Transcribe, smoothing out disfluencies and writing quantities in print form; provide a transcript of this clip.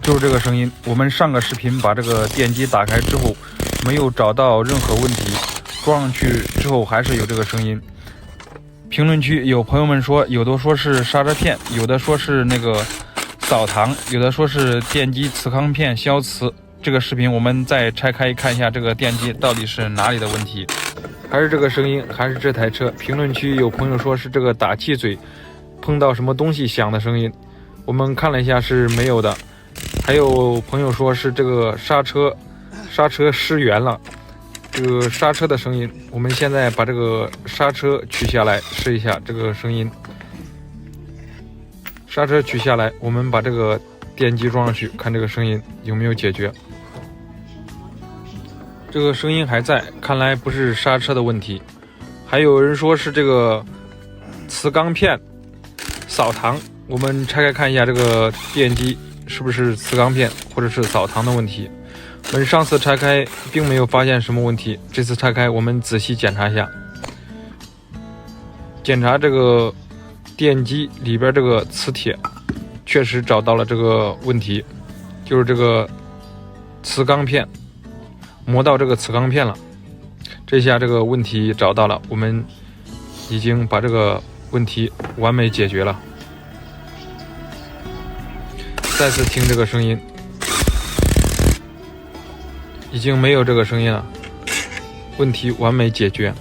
就是这个声音。我们上个视频把这个电机打开之后，没有找到任何问题，装上去之后还是有这个声音。评论区有朋友们说，有的说是刹车片，有的说是那个扫膛，有的说是电机磁康片消磁。这个视频我们再拆开看一下这个电机到底是哪里的问题，还是这个声音，还是这台车。评论区有朋友说是这个打气嘴碰到什么东西响的声音，我们看了一下是没有的。还有朋友说是这个刹车失缘了，这个刹车的声音。我们现在把这个刹车取下来试一下这个声音。刹车取下来，我们把这个电机装上去，看这个声音有没有解决。这个声音还在，看来不是刹车的问题。还有人说是这个磁钢片扫膛，我们拆开看一下这个电机是不是磁钢片或者是扫膛的问题。我们上次拆开并没有发现什么问题，这次拆开我们仔细检查一下，检查这个电机里边这个磁铁，确实找到了这个问题，就是这个磁钢片磨到这个磁钢片了。这下这个问题找到了，我们已经把这个问题完美解决了。再次听这个声音，已经没有这个声音了，问题完美解决。